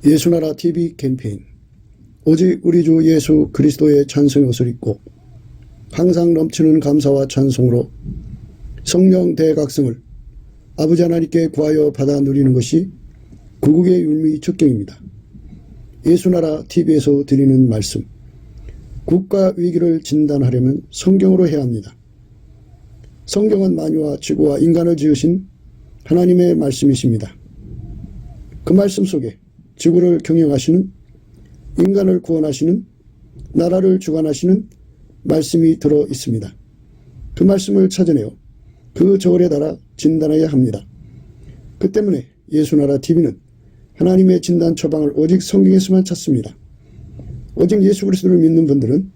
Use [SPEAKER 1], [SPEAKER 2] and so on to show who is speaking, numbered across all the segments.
[SPEAKER 1] 예수나라 TV 캠페인 오직 우리 주 예수 그리스도의 찬송의 옷을 입고 항상 넘치는 감사와 찬송으로 성령 대각성을 아버지 하나님께 구하여 받아 누리는 것이 구국의 율미 축경입니다. 예수나라 TV에서 드리는 말씀, 국가 위기를 진단하려면 성경으로 해야 합니다. 성경은 만유와 지구와 인간을 지으신 하나님의 말씀이십니다. 그 말씀 속에 지구를 경영하시는, 인간을 구원하시는, 나라를 주관하시는 말씀이 들어 있습니다. 그 말씀을 찾아내어 그 저울에 달아 진단해야 합니다. 그 때문에 예수나라 TV는 하나님의 진단 처방을 오직 성경에서만 찾습니다. 오직 예수 그리스도를 믿는 분들은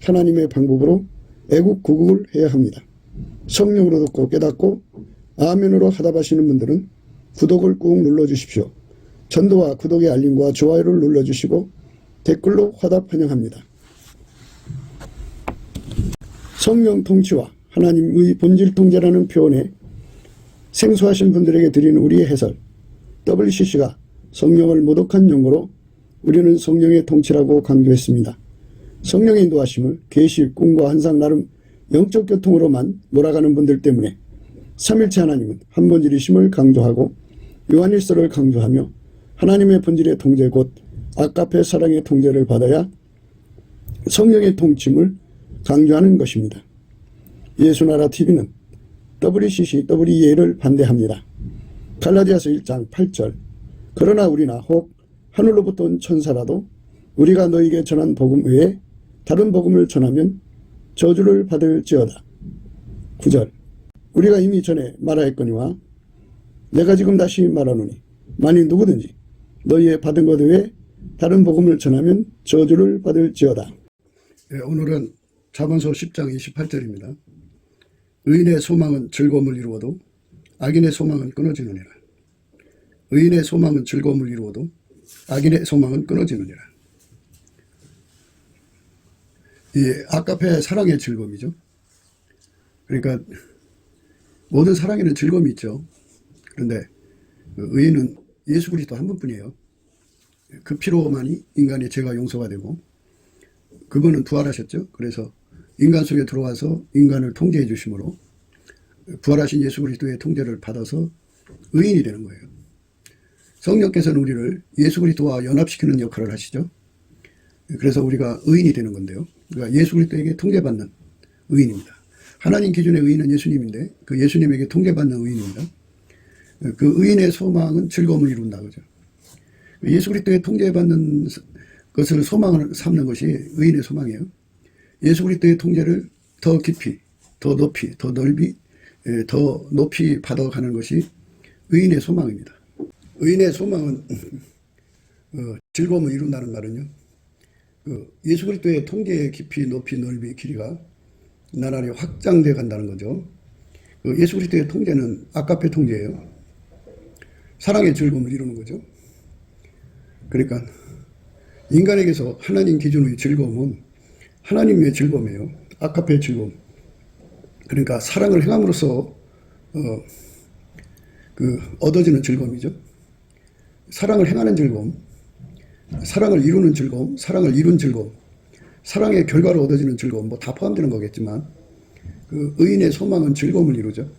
[SPEAKER 1] 하나님의 방법으로 애국 구국을 해야 합니다. 성령으로 듣고 깨닫고 아멘으로 화답하시는 분들은 구독을 꾹 눌러주십시오. 전도와 구독의 알림과 좋아요를 눌러주시고 댓글로 화답 환영합니다. 성령 통치와 하나님의 본질 통제라는 표현에 생소하신 분들에게 드리는 우리의 해설, WCC가 성령을 모독한 용어로 우리는 성령의 통치라고 강조했습니다. 성령의 인도하심을 계시, 꿈과 환상 나름 영적 교통으로만 몰아가는 분들 때문에 삼일체 하나님은 한 본질이심을 강조하고 요한일서를 강조하며 하나님의 본질의 통제 곧 아가페 사랑의 통제를 받아야 성령의 통침을 강조하는 것입니다. 예수나라 TV는 WCC, WEA를 반대합니다. 갈라디아서 1장 8절 그러나 우리나 혹 하늘로부터 온 천사라도 우리가 너에게 전한 복음 외에 다른 복음을 전하면 저주를 받을지어다. 9절 우리가 이미 전에 말하였거니와 내가 지금 다시 말하노니 만일 누구든지 너희의 받은 것 외에 다른 복음을 전하면 저주를 받을지어다. 오늘은 잠언서 10장 28절입니다. 의인의 소망은 즐거움을 이루어도 악인의 소망은 끊어지느니라. 의인의 소망은 즐거움을 이루어도 악인의 소망은 끊어지느니라. 이 아가페 사랑의 즐거움이죠. 그러니까 모든 사랑에는 즐거움이 있죠. 그런데 의인은 예수 그리스도 한 분뿐이에요. 그 피로만이 인간의 죄가 용서가 되고 그분은 부활하셨죠. 그래서 인간 속에 들어와서 인간을 통제해 주심으로 부활하신 예수 그리스도의 통제를 받아서 의인이 되는 거예요. 성령께서는 우리를 예수 그리스도와 연합시키는 역할을 하시죠. 그래서 우리가 의인이 되는 건데요. 그러니까 예수 그리스도에게 통제받는 의인입니다. 하나님 기준의 의인은 예수님인데 그 예수님에게 통제받는 의인입니다. 그 의인의 소망은 즐거움을 이룬다 그죠. 예수 그리스도의 통제받는 것을 소망을 삼는 것이 의인의 소망이에요. 예수 그리스도의 통제를 더 깊이, 더 높이, 더 넓이, 더 높이 받아가는 것이 의인의 소망입니다. 의인의 소망은 즐거움을 이룬다는 말은요. 예수 그리스도의 통제의 깊이, 높이, 넓이, 길이가 나날이 확장되어 간다는 거죠. 예수 그리스도의 통제는 아가페 통제예요. 사랑의 즐거움을 이루는 거죠. 그러니까 인간에게서 하나님 기준의 즐거움은 하나님의 즐거움이에요. 아가페의 즐거움. 그러니까 사랑을 행함으로써 얻어지는 즐거움이죠. 사랑을 행하는 즐거움, 사랑을 이루는 즐거움, 사랑을 이룬 즐거움, 사랑의 결과로 얻어지는 즐거움 뭐 다 포함되는 거겠지만 그 의인의 소망은 즐거움을 이루죠.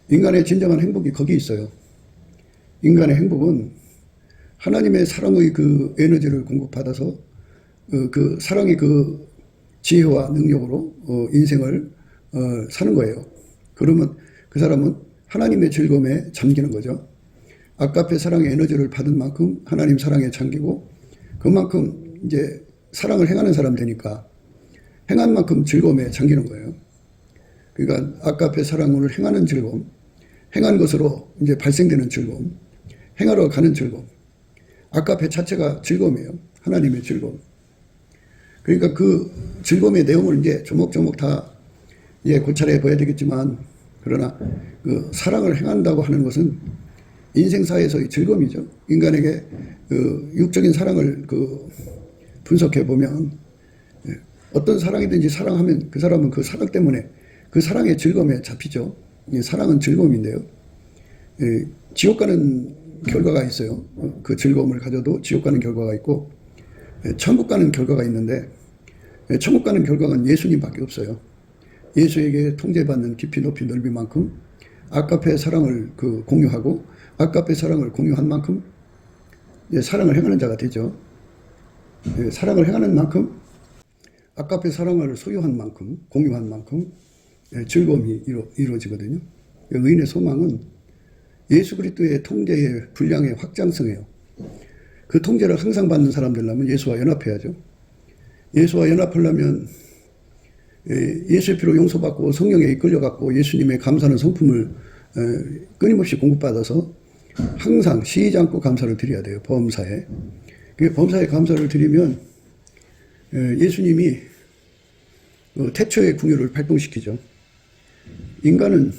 [SPEAKER 1] 인간의 진정한 행복이 거기 있어요. 인간의 행복은 하나님의 사랑의 그 에너지를 공급받아서 그 사랑의 그 지혜와 능력으로 인생을 사는 거예요. 그러면 그 사람은 하나님의 즐거움에 잠기는 거죠. 아가페 사랑의 에너지를 받은 만큼 하나님 사랑에 잠기고 그만큼 이제 사랑을 행하는 사람 되니까 행한 만큼 즐거움에 잠기는 거예요. 그러니까 아가페 사랑을 행하는 즐거움, 행한 것으로 이제 발생되는 즐거움, 행하러 가는 즐거움. 아가페 자체가 즐거움이에요. 하나님의 즐거움. 그러니까 그 즐거움의 내용을 이제 조목조목 다 고찰해 봐야 되겠지만 그러나 그 사랑을 행한다고 하는 것은 인생사에서의 즐거움이죠. 인간에게 그 육적인 사랑을 분석해 보면 어떤 사랑이든지 사랑하면 그 사람은 그 사랑 때문에 그 사랑의 즐거움에 잡히죠. 사랑은 즐거움인데요. 지옥 가는 결과가 있어요. 그 즐거움을 가져도 지옥 가는 결과가 있고 천국 가는 결과가 있는데 천국 가는 결과는 예수님밖에 없어요. 예수에게 통제받는 깊이 높이 넓이만큼 아까페 사랑을 공유하고 아까페 사랑을 공유한 만큼 사랑을 행하는 자가 되죠. 사랑을 행하는 만큼 아까페 사랑을 소유한 만큼 공유한 만큼 즐거움이 이루어지거든요. 의인의 소망은 예수 그리스도의 통제의 분량의 확장성이에요. 그 통제를 항상 받는 사람들라면 예수와 연합해야죠. 예수와 연합하려면 예수의 피로 용서받고 성령에 이끌려갖고 예수님의 감사하는 성품을 끊임없이 공급받아서 항상 쉬지 않고 감사를 드려야 돼요. 범사에. 범사에 감사를 드리면 예수님이 태초의 궁유를 발동시키죠. 인간은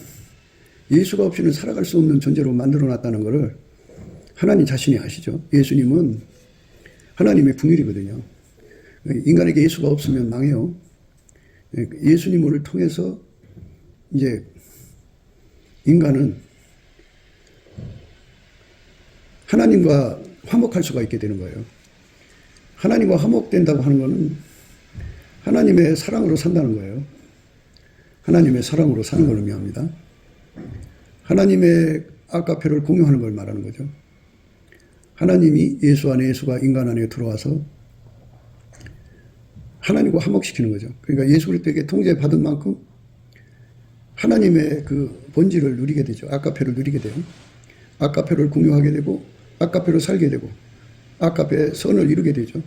[SPEAKER 1] 예수가 없이는 살아갈 수 없는 존재로 만들어놨다는 것을 하나님 자신이 아시죠. 예수님은 하나님의 궁율이거든요. 인간에게 예수가 없으면 망해요. 예수님을 통해서 이제 인간은 하나님과 화목할 수가 있게 되는 거예요. 하나님과 화목된다고 하는 것은 하나님의 사랑으로 산다는 거예요. 하나님의 사랑으로 사는 걸 의미합니다. 하나님의 아까페를 공유하는 걸 말하는 거죠. 하나님이 예수 안에 예수가 인간 안에 들어와서 하나님과 화목시키는 거죠. 그러니까 예수 그리스도에게 통제받은 만큼 하나님의 그 본질을 누리게 되죠. 아까페를 누리게 돼요. 아까페를 공유하게 되고 아까페로 살게 되고 아까페 선을 이루게 되죠.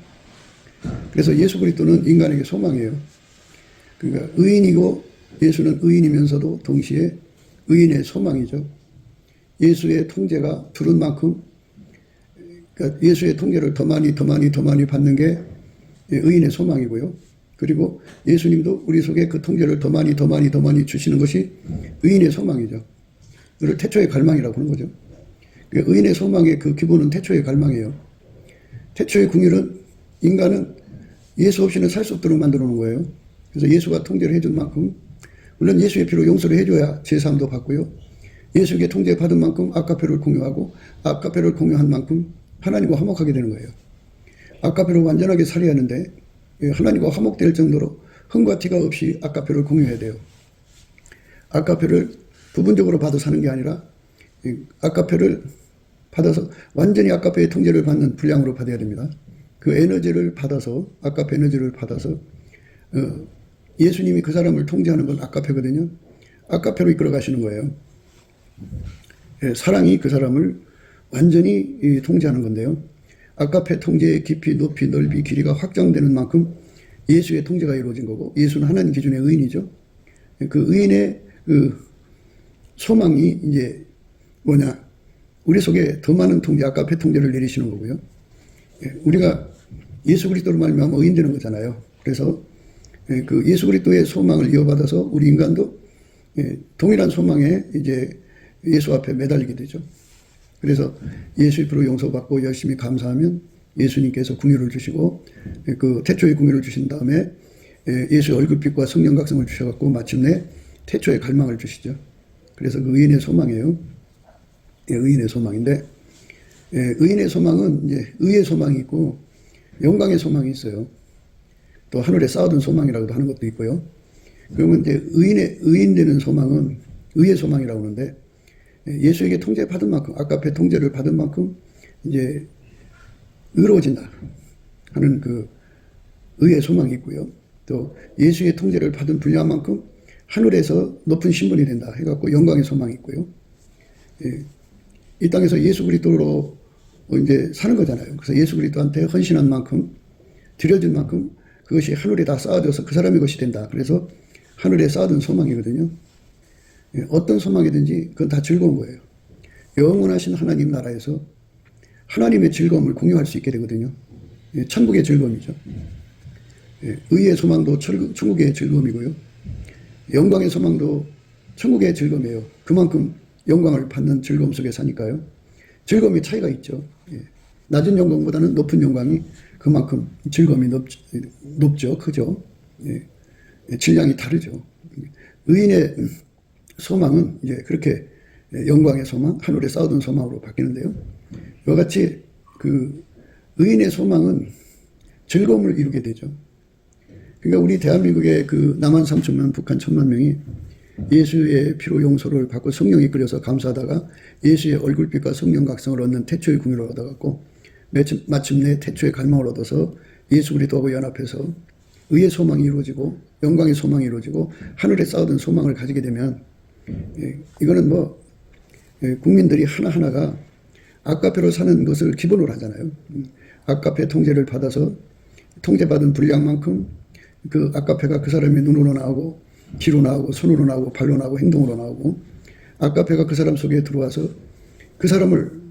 [SPEAKER 1] 그래서 예수 그리스도는 인간에게 소망이에요. 그러니까 의인이고 예수는 의인이면서도 동시에 의인의 소망이죠. 예수의 통제가 두른 만큼 그러니까 예수의 통제를 더 많이 받는 게 의인의 소망이고요. 그리고 예수님도 우리 속에 그 통제를 더 많이 주시는 것이 의인의 소망이죠. 이를 태초의 갈망이라고 하는 거죠. 그러니까 의인의 소망의 그 기본은 태초의 갈망이에요. 태초의 궁율은 인간은 예수 없이는 살 수 없도록 만들어 놓은 거예요. 그래서 예수가 통제를 해준 만큼 물론 예수의 피로 용서를 해줘야 제사함도 받고요. 예수에게 통제받은 만큼 아까페를 공유하고 아까페를 공유한 만큼 하나님과 화목하게 되는 거예요. 아까페를 완전하게 살아야 하는데 하나님과 화목될 정도로 흠과 티가 없이 아까페를 공유해야 돼요. 아까페를 부분적으로 받아 사는 게 아니라 아까페를 받아서 완전히 아까페의 통제를 받는 분량으로 받아야 됩니다. 그 에너지를 받아서 아까페 에너지를 받아서 예수님이 그 사람을 통제하는 건 아까페거든요. 아까페로 이끌어 가시는 거예요. 사랑이 그 사람을 완전히 통제하는 건데요. 아까페 통제의 깊이, 높이, 넓이, 길이가 확장되는 만큼 예수의 통제가 이루어진 거고 예수는 하나님 기준의 의인이죠. 그 의인의 그 소망이 이제 뭐냐 우리 속에 더 많은 통제, 아까페 통제를 내리시는 거고요. 우리가 예수 그리스도로 말미암아 의인되는 거잖아요. 그래서 그 예수 그리스도의 소망을 이어받아서 우리 인간도 동일한 소망에 이제 예수 앞에 매달리게 되죠. 그래서 예수의 피로 용서받고 열심히 감사하면 예수님께서 궁유를 주시고 그 태초의 궁유를 주신 다음에 예수의 얼굴빛과 성령 각성을 주셔갖고 마침내 태초의 갈망을 주시죠. 그래서 그 의인의 소망이에요. 의인의 소망인데 의인의 소망은 이제 의의 소망이 있고 영광의 소망이 있어요. 또 하늘에 쌓아둔 소망이라고도 하는 것도 있고요. 그러면 이제 의인 되는 소망은 의의 소망이라고 하는데 예수에게 통제받은 만큼 아까페 통제를 받은 만큼 이제 의로워진다 하는 그 의의 소망이 있고요. 또 예수의 통제를 받은 분량만큼 하늘에서 높은 신분이 된다 해갖고 영광의 소망이 있고요. 이 땅에서 예수 그리스도로 이제 사는 거잖아요. 그래서 예수 그리스도한테 헌신한 만큼 드려진 만큼 그것이 하늘에 다 쌓아져서 그 사람의 것이 된다. 그래서 하늘에 쌓아둔 소망이거든요. 어떤 소망이든지 그건 다 즐거운 거예요. 영원하신 하나님 나라에서 하나님의 즐거움을 공유할 수 있게 되거든요. 천국의 즐거움이죠. 의의 소망도 천국의 즐거움이고요. 영광의 소망도 천국의 즐거움이에요. 그만큼 영광을 받는 즐거움 속에 사니까요. 즐거움의 차이가 있죠. 낮은 영광보다는 높은 영광이 그만큼 즐거움이 높죠. 크죠. 질량이 다르죠. 의인의 소망은 이제 그렇게 영광의 소망, 하늘에 쌓아둔 소망으로 바뀌는데요. 이와 같이 그 의인의 소망은 즐거움을 이루게 되죠. 그러니까 우리 대한민국의 그 남한 3천만, 북한 1,000만 명이 예수의 피로 용서를 받고 성령이 끓여서 감사하다가 예수의 얼굴빛과 성령 각성을 얻는 태초의 궁유를 얻어갖고 마침내 태초의 갈망을 얻어서 예수 그리스도하고 연합해서 의의 소망이 이루어지고 영광의 소망이 이루어지고 하늘에 쌓아둔 소망을 가지게 되면 이거는 뭐 국민들이 하나하나가 아카페로 사는 것을 기본으로 하잖아요. 아카페 통제를 받아서 통제받은 분량만큼 그 아카페가 그 사람의 눈으로 나오고 귀로 나오고 손으로 나오고 발로 나오고 행동으로 나오고 아카페가 그 사람 속에 들어와서 그 사람을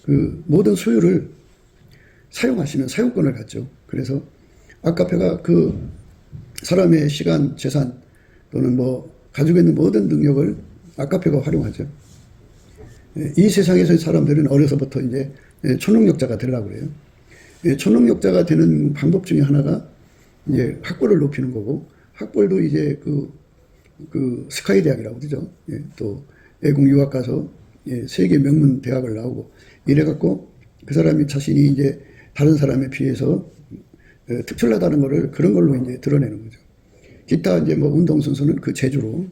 [SPEAKER 1] 그 모든 소유를 사용하시는 사용권을 갖죠. 그래서 아카페가 그 사람의 시간, 재산 또는 뭐 가지고 있는 모든 능력을 아카페가 활용하죠. 이 세상에서의 사람들은 어려서부터 이제 초능력자가 되려고 그래요. 초능력자가 되는 방법 중에 하나가 이제 학벌을 높이는 거고, 학벌도 이제 그 스카이 대학이라고 그러죠. 또 외국 유학 가서 세계 명문 대학을 나오고 이래갖고 그 사람이 자신이 이제 다른 사람에 비해서 특출나다는 거를 그런 걸로 이제 드러내는 거죠. 기타 이제 뭐 운동선수는 그 재주로,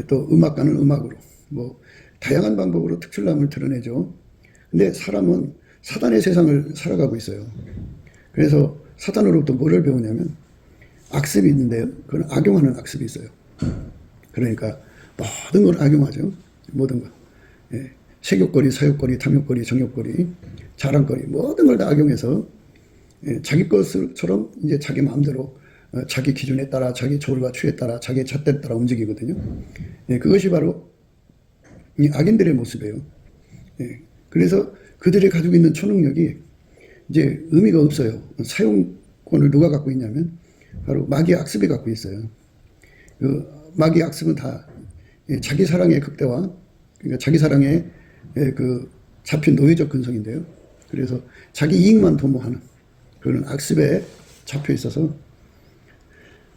[SPEAKER 1] 또 음악가는 음악으로, 뭐 다양한 방법으로 특출남을 드러내죠. 근데 사람은 사단의 세상을 살아가고 있어요. 그래서 사단으로부터 뭐를 배우냐면 악습이 있는데요. 그건 악용하는 악습이 있어요. 그러니까 모든 걸 악용하죠. 모든 거. 색욕거리, 사욕거리, 탐욕거리, 정욕거리, 자랑거리, 모든 걸 다 악용해서 자기 것처럼 이제 자기 마음대로 자기 기준에 따라 자기 조울과 추에 따라 자기 잣대에 따라 움직이거든요. 그것이 바로 이 악인들의 모습이에요. 그래서 그들이 가지고 있는 초능력이 이제 의미가 없어요. 사용권을 누가 갖고 있냐면 바로 마귀의 악습이 갖고 있어요. 그 마귀의 악습은 다 자기 사랑의 극대화, 그러니까 자기 사랑의 그 잡힌 노예적 근성인데요. 그래서 자기 이익만 도모하는 그런 악습에 잡혀 있어서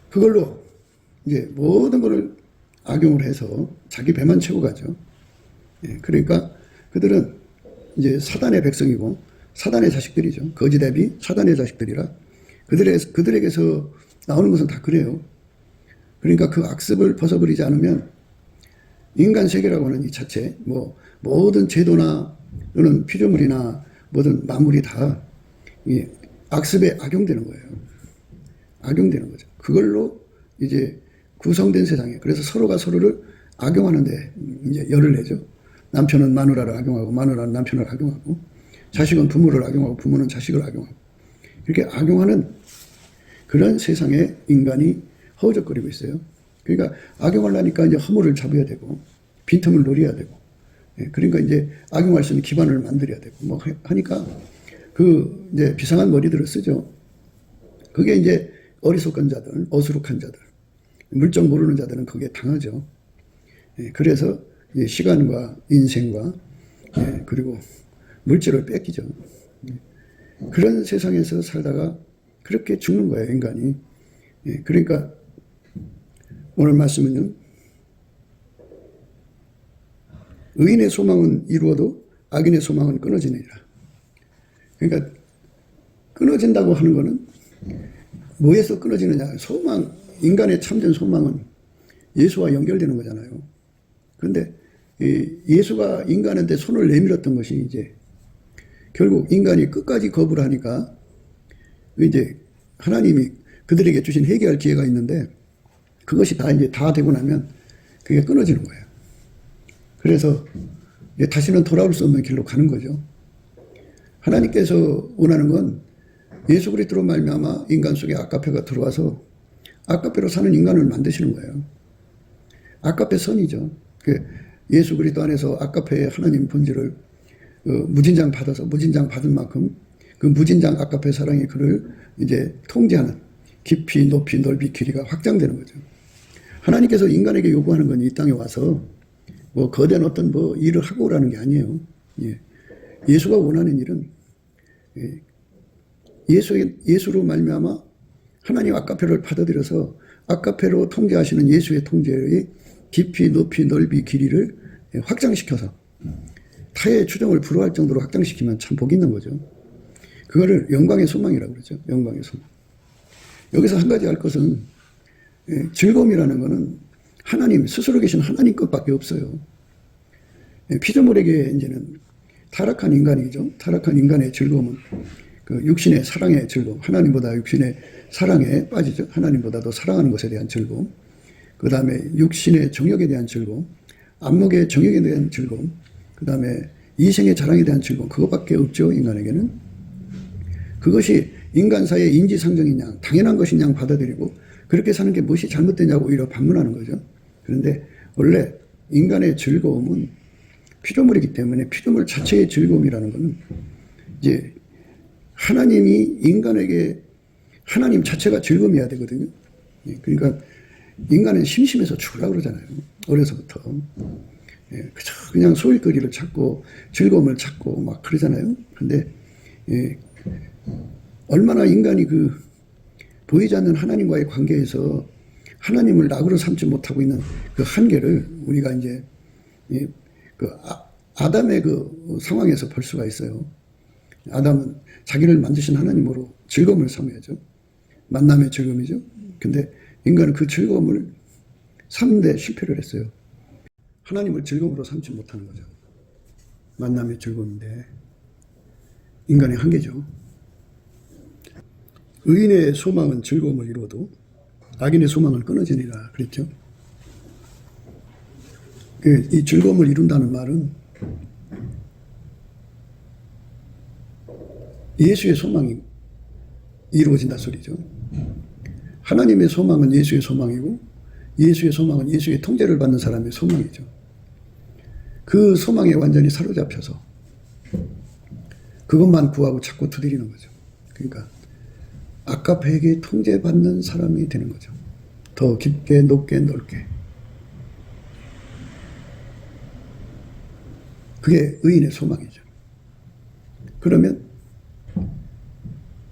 [SPEAKER 1] 그걸로 이제 모든 것을 악용을 해서 자기 배만 채고 가죠. 그러니까 그들은 이제 사단의 백성이고 사단의 자식들이죠. 거지 대비 사단의 자식들이라 그들에게서 나오는 것은 다 그래요. 그러니까 그 악습을 벗어버리지 않으면 인간 세계라고 하는 이 자체, 뭐 모든 제도나 또는 피조물이나 모든 만물이 다 이 악습에 악용되는 거예요. 악용되는 거죠. 그걸로 이제 구성된 세상에, 그래서 서로가 서로를 악용하는데 이제 열을 내죠. 남편은 마누라를 악용하고 마누라는 남편을 악용하고 자식은 부모를 악용하고 부모는 자식을 악용하고 이렇게 악용하는 그런 세상에 인간이 허우적거리고 있어요. 그러니까 악용하려니까 이제 허물을 잡아야 되고 빈틈을 노려야 되고 그러니까 이제 악용할 수 있는 기반을 만들어야 되고 뭐 하니까 그 이제 비상한 머리들을 쓰죠. 그게 이제 어리석은 자들, 어수룩한 자들, 물정 모르는 자들은 거기에 당하죠. 그래서 시간과 인생과 그리고 물질을 뺏기죠. 그런 세상에서 살다가 그렇게 죽는 거예요, 인간이. 그러니까 오늘 말씀은요, 의인의 소망은 이루어도 악인의 소망은 끊어지느니라. 그러니까 끊어진다고 하는 거는 뭐에서 끊어지느냐. 소망, 인간의 참된 소망은 예수와 연결되는 거잖아요. 그런데 예수가 인간한테 손을 내밀었던 것이 이제 결국 인간이 끝까지 거부를 하니까 이제 하나님이 그들에게 주신 회개할 기회가 있는데 그것이 다 이제 다 되고 나면 그게 끊어지는 거예요. 그래서 이제 다시는 돌아올 수 없는 길로 가는 거죠. 하나님께서 원하는 건 예수 그리스도로 말미암아 인간 속에 아카페가 들어와서 아카페로 사는 인간을 만드시는 거예요. 아카페 선이죠. 예수 그리스도 안에서 아카페의 하나님 본질을 무진장 받아서 무진장 받은 만큼 그 무진장 아카페 사랑이 그를 이제 통제하는 깊이 높이 넓이 길이가 확장되는 거죠. 하나님께서 인간에게 요구하는 건 이 땅에 와서 뭐 거대한 어떤 뭐 일을 하고 오라는 게 아니에요. 예수가 원하는 일은 예수로 말미암아 하나님 아카페를 받아들여서 아카페로 통제하시는 예수의 통제의 깊이 높이 넓이 길이를 확장시켜서 타의 추종을 불허할 정도로 확장시키면 참 복이 있는 거죠. 그거를 영광의 소망이라고 그러죠. 영광의 소망. 여기서 한 가지 알 것은 즐거움이라는 것은 하나님, 스스로 계신 하나님 것밖에 없어요. 피조물에게 이제는 타락한 인간이죠. 타락한 인간의 즐거움은 그 육신의 사랑의 즐거움, 하나님보다 육신의 사랑에 빠지죠. 하나님보다 더 사랑하는 것에 대한 즐거움, 그 다음에 육신의 정욕에 대한 즐거움, 안목의 정욕에 대한 즐거움, 그 다음에 이생의 자랑에 대한 즐거움, 그것밖에 없죠. 인간에게는. 그것이 인간사의 인지상정이냐, 당연한 것이냐 받아들이고 그렇게 사는 게 무엇이 잘못되냐고 오히려 반문하는 거죠. 그런데 원래 인간의 즐거움은 피조물이기 때문에 피조물 자체의 즐거움이라는 것은 이제 하나님이 인간에게 하나님 자체가 즐거움이어야 되거든요. 그러니까 인간은 심심해서 죽으라고 그러잖아요. 어려서부터. 그냥 소일거리를 찾고 즐거움을 찾고 막 그러잖아요. 근데 얼마나 인간이 그 보이지 않는 하나님과의 관계에서 하나님을 낙으로 삼지 못하고 있는 그 한계를 우리가 이제 그 아담의 그 상황에서 볼 수가 있어요. 아담은 자기를 만드신 하나님으로 즐거움을 삼아야죠. 만남의 즐거움이죠. 근데 인간은 그 즐거움을 삼는데 실패를 했어요. 하나님을 즐거움으로 삼지 못하는 거죠. 만남의 즐거움인데 인간의 한계죠. 의인의 소망은 즐거움을 이루어도 악인의 소망은 끊어지니라 그랬죠. 이 즐거움을 이룬다는 말은 예수의 소망이 이루어진다 소리죠. 하나님의 소망은 예수의 소망이고 예수의 소망은 예수의 통제를 받는 사람의 소망이죠. 그 소망에 완전히 사로잡혀서 그것만 구하고 찾고 두드리는 거죠. 그러니까 아까페에게 통제받는 사람이 되는 거죠. 더 깊게 높게 넓게. 그게 의인의 소망이죠. 그러면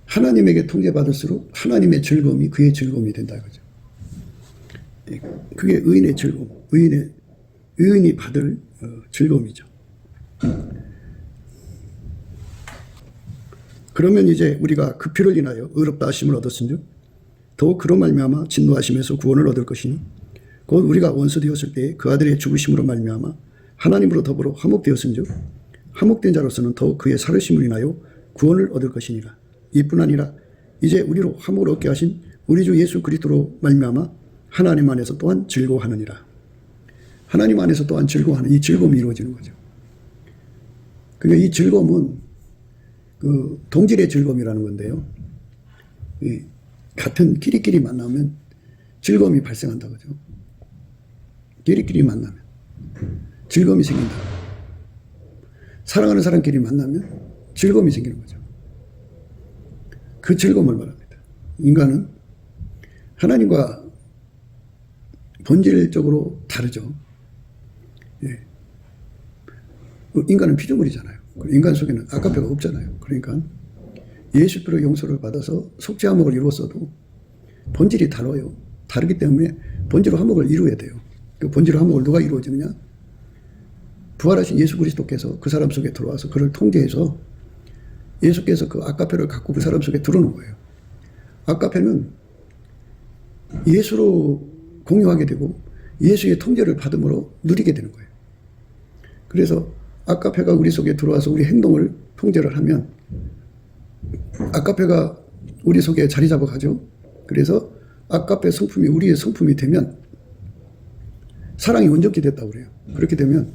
[SPEAKER 1] 하나님에게 통제받을수록 하나님의 즐거움이 그의 즐거움이 된다 이거죠. 그게 의인의 즐거움, 의인이 받을 즐거움이죠. 그러면 이제 우리가 그 피를 인하여 의롭다 하심을 얻었은즉 더욱 그로 말미암아 진노하심에서 구원을 얻을 것이니 곧 우리가 원수 되었을 때 그 아들의 죽으심으로 말미암아 하나님으로 더불어 화목되었은즉 화목된 자로서는 더욱 그의 살으심을 인하여 구원을 얻을 것이니라. 이뿐 아니라 이제 우리로 화목을 얻게 하신 우리 주 예수 그리스도로 말미암아 하나님 안에서 또한 즐거워하느니라. 하나님 안에서 또한 즐거워하는 이 즐거움이 이루어지는 거죠. 그러니까 이 즐거움은 그 동질의 즐거움이라는 건데요. 같은 끼리끼리 만나면 즐거움이 발생한다 그죠. 끼리끼리 만나면 즐거움이 생긴다. 사랑하는 사람끼리 만나면 즐거움이 생기는 거죠. 그 즐거움을 말합니다. 인간은 하나님과 본질적으로 다르죠. 인간은 피조물이잖아요. 인간 속에는 아까페가 없잖아요. 그러니까 예수피로 용서를 받아서 속죄 화목을 이루었어도 본질이 다르요. 다르기 때문에 본질로 화목을 이루어야 돼요. 그 본질로 화목을 누가 이루어지느냐? 부활하신 예수 그리스도께서 그 사람 속에 들어와서 그를 통제해서 예수께서 그 아까페를 갖고 그 사람 속에 들어오는 거예요. 아까페는 예수로 공유하게 되고 예수의 통제를 받음으로 누리게 되는 거예요. 그래서 아까페가 우리 속에 들어와서 우리 행동을 통제를 하면 아까페가 우리 속에 자리 잡아가죠. 그래서 아까페 성품이 우리의 성품이 되면 사랑이 온전히 됐다고 그래요. 그렇게 되면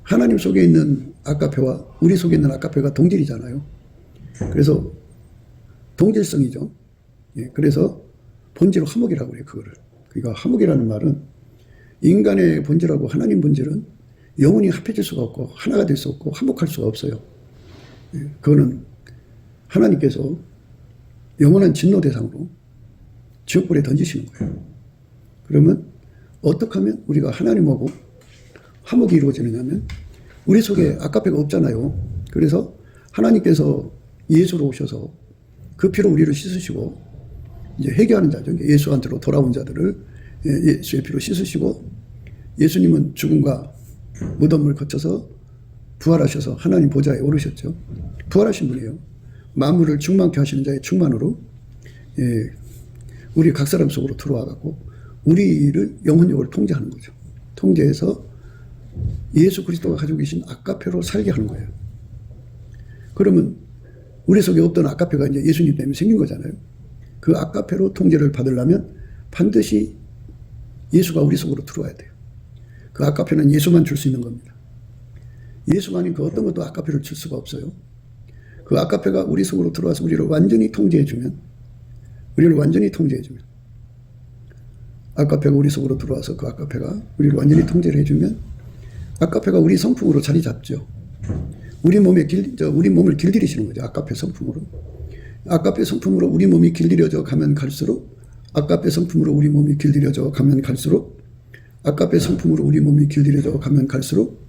[SPEAKER 1] 하나님 속에 있는 아까페와 우리 속에 있는 아까페가 동질이잖아요. 그래서 동질성이죠. 그래서 본질 화목이라고 그래요. 그거를. 그러니까 화목이라는 말은 인간의 본질하고 하나님 본질은 영원히 합해질 수가 없고 하나가 될 수 없고 화목할 수가 없어요. 그거는 하나님께서 영원한 진노 대상으로 지옥불에 던지시는 거예요. 그러면 어떻게 하면 우리가 하나님하고 화목이 이루어지느냐면 우리 속에 아까페가 없잖아요. 그래서 하나님께서 예수로 오셔서 그 피로 우리를 씻으시고 이제 회개하는 자죠. 예수한테로 돌아온 자들을 예수의 피로 씻으시고 예수님은 죽음과 무덤을 거쳐서 부활하셔서 하나님 보좌에 오르셨죠. 부활하신 분이에요. 만물을 충만케 하시는 자의 충만으로 우리 각 사람 속으로 들어와 갖고 우리를 영혼력으로 통제하는 거죠. 통제해서 예수 그리스도가 가지고 계신 아까페로 살게 하는 거예요. 그러면 우리 속에 없던 아까페가 이제 예수님 때문에 생긴 거잖아요. 그 아까페로 통제를 받으려면 반드시 예수가 우리 속으로 들어와야 돼요. 그 아까페는 예수만 줄 수 있는 겁니다. 예수만이 그 어떤 것도 아까페를 줄 수가 없어요. 그 아까페가 우리 속으로 들어와서 우리를 완전히 통제해주면, 아까페가 우리 속으로 들어와서 그 아까페가 우리를 완전히 통제를 해주면, 아까페가 우리 성품으로 자리 잡죠. 우리 몸을 길들이시는 거죠. 아까페 성품으로. 아까페 성품으로 우리 몸이 길들여져 가면 갈수록, 아까페 성품으로 우리 몸이 길들여져 가면 갈수록, 아까페 성품으로 우리 몸이 길들여져 가면 갈수록,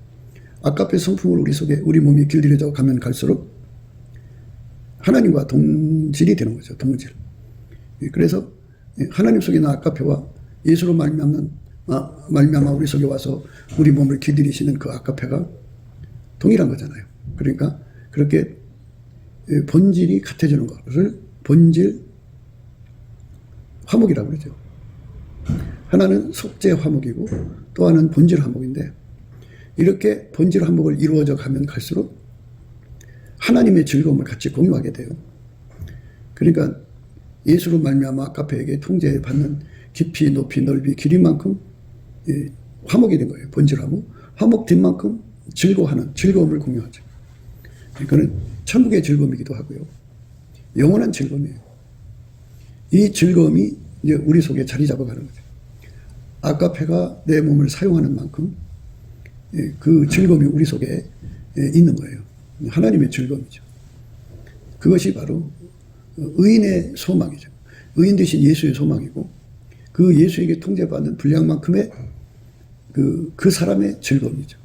[SPEAKER 1] 아까페 성품으로 우리 속에 우리 몸이 길들여져 가면 갈수록 하나님과 동질이 되는 거죠. 동질. 그래서 하나님 속에 있는 아까페와 예수로 말미암아 우리 속에 와서 우리 몸을 길들이시는 그 아까페가 동일한 거잖아요. 그러니까 그렇게 본질이 같아지는 것을 본질 화목이라고 그러죠. 하나는 속죄 화목이고 또 하나는 본질 화목인데, 이렇게 본질 화목을 이루어져 가면 갈수록 하나님의 즐거움을 같이 공유하게 돼요. 그러니까 예수로 말미암아 아까페에게 통제받는 깊이 높이 넓이 길이만큼 화목이 된 거예요. 본질 화목. 화목된 만큼 즐거움을 공유하죠. 그러니까 천국의 즐거움이기도 하고요. 영원한 즐거움이에요. 이 즐거움이 이제 우리 속에 자리 잡아가는 거죠. 아까페가 내 몸을 사용하는 만큼 그 즐거움이 우리 속에 있는 거예요. 하나님의 즐거움이죠. 그것이 바로 의인의 소망이죠. 의인 되신 예수의 소망이고, 그 예수에게 통제받는 분량만큼의 그 사람의 즐거움이죠.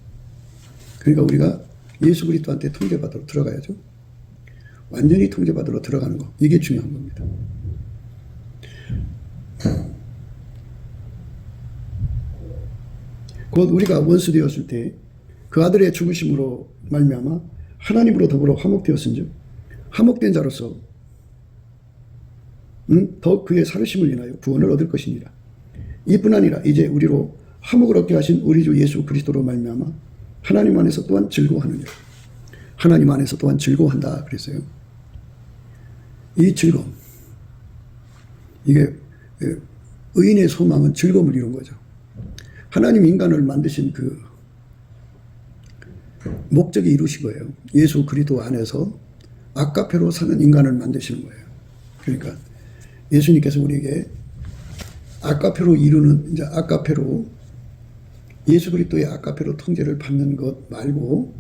[SPEAKER 1] 그러니까 우리가 예수 그리스도한테 통제받으러 들어가야죠. 완전히 통제받으러 들어가는 거, 이게 중요한 겁니다. 곧 우리가 원수 되었을 때 그 아들의 죽으심으로 말미암아 하나님으로 더불어 화목되었은즉 화목된 자로서 더 그의 살으심을 인하여 구원을 얻을 것이니라. 이뿐 아니라 이제 우리로 화목을 얻게 하신 우리 주 예수 그리스도로 말미암아 하나님 안에서 또한 즐거워하느니라. 하나님 안에서 또한 즐거워한다 그랬어요. 이 즐거움, 이게 의인의 소망은 즐거움을 이룬 거죠. 하나님 인간을 만드신 그 목적이 이루신 거예요. 예수 그리스도 안에서 아까페로 사는 인간을 만드시는 거예요. 그러니까 예수님께서 우리에게 아까페로 이루는, 이제 아까페로 예수 그리스도의 아까페로 통제를 받는 것 말고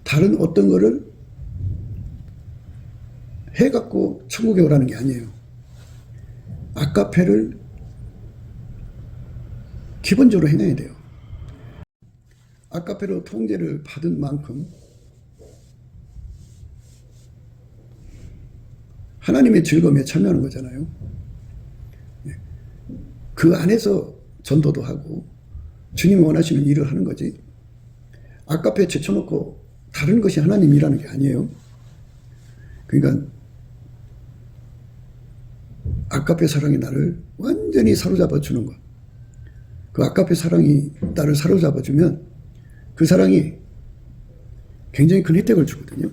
[SPEAKER 1] 다른 어떤 거를 해갖고 천국에 오라는 게 아니에요. 아까페를 기본적으로 해내야 돼요. 아까페로 통제를 받은 만큼 하나님의 즐거움에 참여하는 거잖아요. 그 안에서 전도도 하고 주님이 원하시는 일을 하는 거지, 아까페 제쳐놓고 다른 것이 하나님 일하는 게 아니에요. 그러니까 아까페 사랑이 나를 완전히 사로잡아 주는 것, 그 아까페 사랑이 나를 사로잡아 주면 그 사랑이 굉장히 큰 혜택을 주거든요.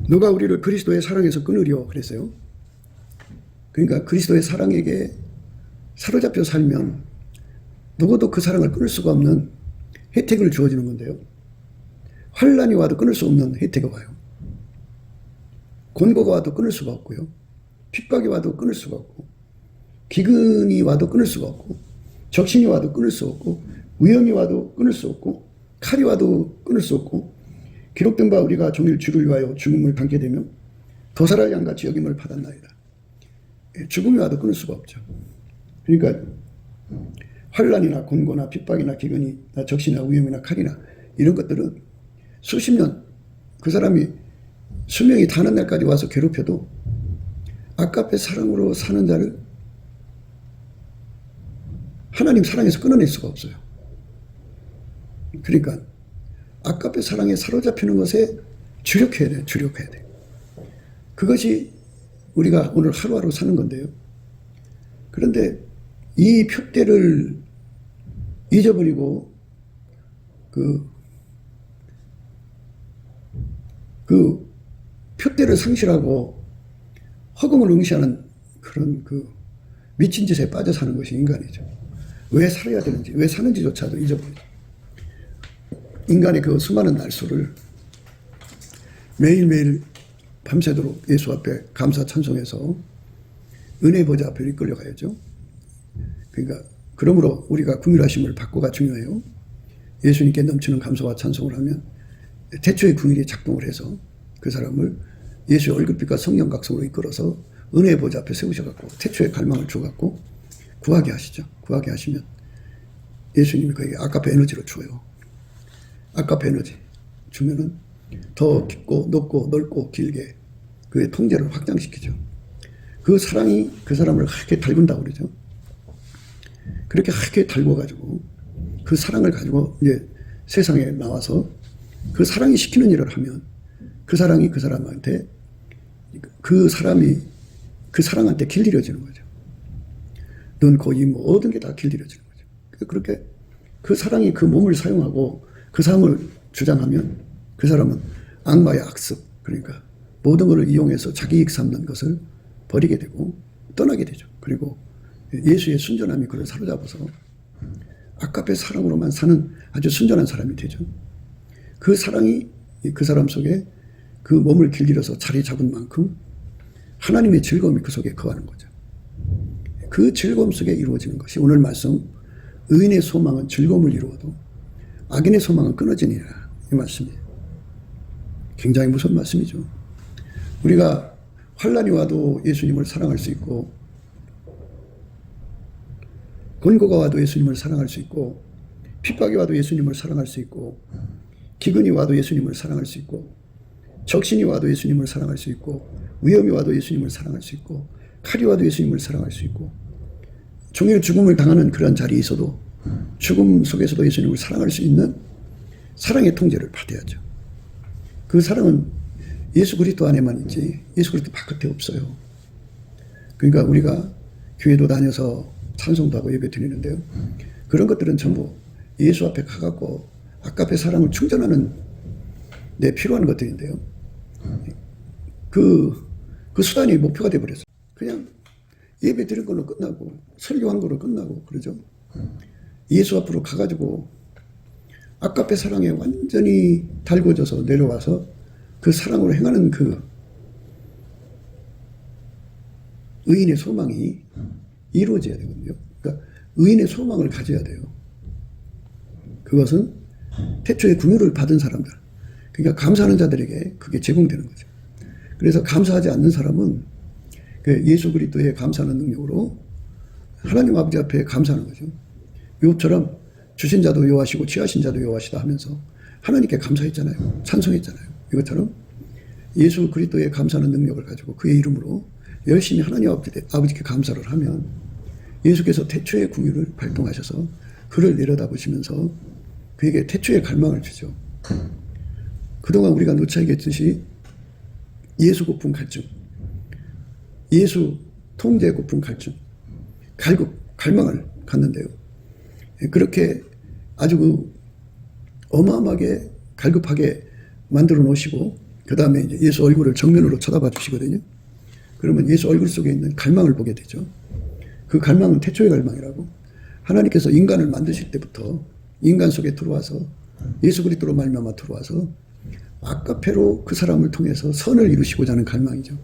[SPEAKER 1] 누가 우리를 그리스도의 사랑에서 끊으려 그랬어요. 그러니까 그리스도의 사랑에게 사로잡혀 살면 누구도 그 사랑을 끊을 수가 없는 혜택을 주어지는 건데요. 환란이 와도 끊을 수 없는 혜택이 와요. 곤고가 와도 끊을 수가 없고요. 핍박이 와도 끊을 수가 없고, 기근이 와도 끊을 수가 없고, 적신이 와도 끊을 수 없고, 위험이 와도 끊을 수 없고, 칼이 와도 끊을 수 없고, 기록된 바 우리가 종일 주를 위하여 죽음을 당게 되면 도사라 양같이 여김을 받았나이다. 죽음이 와도 끊을 수가 없죠. 그러니까 환란이나 곤고나 핍박이나 기근이나 적신이나 위험이나 칼이나 이런 것들은 수십 년 그 사람이 수명이 다는 날까지 와서 괴롭혀도 아까페 사랑으로 사는 자를 하나님 사랑에서 끊어낼 수가 없어요. 그러니까 아까페 사랑에 사로잡히는 것에 주력해야 돼. 주력해야 돼. 그것이 우리가 오늘 하루하루 사는 건데요. 그런데 이 표대를 잊어버리고 그 표대를 상실하고 허공을 응시하는 그런 미친 짓에 빠져 사는 것이 인간이죠. 왜 살아야 되는지, 왜 사는지조차도 잊어버리죠. 인간의 그 수많은 날수를 매일매일 밤새도록 예수 앞에 감사 찬송해서 은혜 보좌 앞에 이끌려가야죠. 그러니까 그러므로 우리가 긍휼하심을 받고가 중요해요. 예수님께 넘치는 감사와 찬송을 하면 태초의 긍휼이 작동을 해서 그 사람을 예수의 얼굴빛과 성령 각성으로 이끌어서 은혜의 보좌 앞에 세우셔갖고 태초의 갈망을 줘갖고 구하게 하시죠. 구하게 하시면 예수님이 그에게 아까페 에너지를 줘요. 아까페 에너지 주면은 더 깊고 높고 넓고 길게 그의 통제를 확장시키죠. 그 사랑이 그 사람을 하얗게 달군다고 그러죠. 그렇게 하얗게 달궈가지고 그 사랑을 가지고 이제 세상에 나와서 그 사랑이 시키는 일을 하면 그 사랑이 그 사람한테 그 사람이 그 사랑한테 길들여지는 거죠. 눈, 코, 입 모든 게 다 길들여지는 거죠. 그렇게 그 사랑이 그 몸을 사용하고 그 사람을 주장하면 그 사람은 악마의 악습, 그러니까 모든 것을 이용해서 자기 이익 삼는 것을 버리게 되고 떠나게 되죠. 그리고 예수의 순전함이 그를 사로잡아서 아까페 사랑으로만 사는 아주 순전한 사람이 되죠. 그 사랑이 그 사람 속에 그 몸을 길들여서 자리 잡은 만큼 하나님의 즐거움이 그 속에 거하는 거죠. 그 즐거움 속에 이루어지는 것이 오늘 말씀 의인의 소망은 즐거움을 이루어도 악인의 소망은 끊어지니라 이 말씀이에요. 굉장히 무서운 말씀이죠. 우리가 환난이 와도 예수님을 사랑할 수 있고 곤고가 와도 예수님을 사랑할 수 있고 핍박이 와도 예수님을 사랑할 수 있고 기근이 와도 예수님을 사랑할 수 있고 적신이 와도 예수님을 사랑할 수 있고 위험이 와도 예수님을 사랑할 수 있고 칼이 와도 예수님을 사랑할 수 있고 종일 죽음을 당하는 그런 자리에 있어도 죽음 속에서도 예수님을 사랑할 수 있는 사랑의 통제를 받아야죠. 그 사랑은 예수 그리스도 안에만 있지 예수 그리스도 바깥에 없어요. 그러니까 우리가 교회도 다녀서 찬송도 하고 예배 드리는데요. 그런 것들은 전부 예수 앞에 가갖고 아까페 사랑을 충전하는 내 필요한 것들인데요. 그 수단이 목표가 되어버렸어요. 그냥 예배 드린 걸로 끝나고 설교한 걸로 끝나고 그러죠. 예수 앞으로 가가지고 아까페 사랑에 완전히 달궈져서 내려와서 그 사랑으로 행하는 그 의인의 소망이 이루어져야 되거든요. 그러니까 의인의 소망을 가져야 돼요. 그것은 태초에 긍휼을 받은 사람들, 그러니까 감사하는 자들에게 그게 제공되는 거죠. 그래서 감사하지 않는 사람은 예수 그리스도의 감사하는 능력으로 하나님 아버지 앞에 감사하는 거죠. 욥처럼 주신 자도 여호와시고 취하신 자도 여호와시다 하면서 하나님께 감사했잖아요. 찬송했잖아요. 이것처럼 예수 그리스도의 감사하는 능력을 가지고 그의 이름으로 열심히 하나님 아버지께 감사를 하면 예수께서 태초의 긍휼을 발동하셔서 그를 내려다보시면서 그에게 태초의 갈망을 주죠. 그동안 우리가 누차 얘기했듯이 예수 고픈 갈증, 예수 통제 고픈 갈증, 갈망을 갖는데요. 그렇게 아주 어마어마하게 갈급하게 만들어 놓으시고 그 다음에 이제 예수 얼굴을 정면으로 쳐다봐 주시거든요. 그러면 예수 얼굴 속에 있는 갈망을 보게 되죠. 그 갈망은 태초의 갈망이라고. 하나님께서 인간을 만드실 때부터 인간 속에 들어와서 예수 그리스도로 말미암아 들어와서 아까페로 그 사람을 통해서 선을 이루시고자 하는 갈망이죠.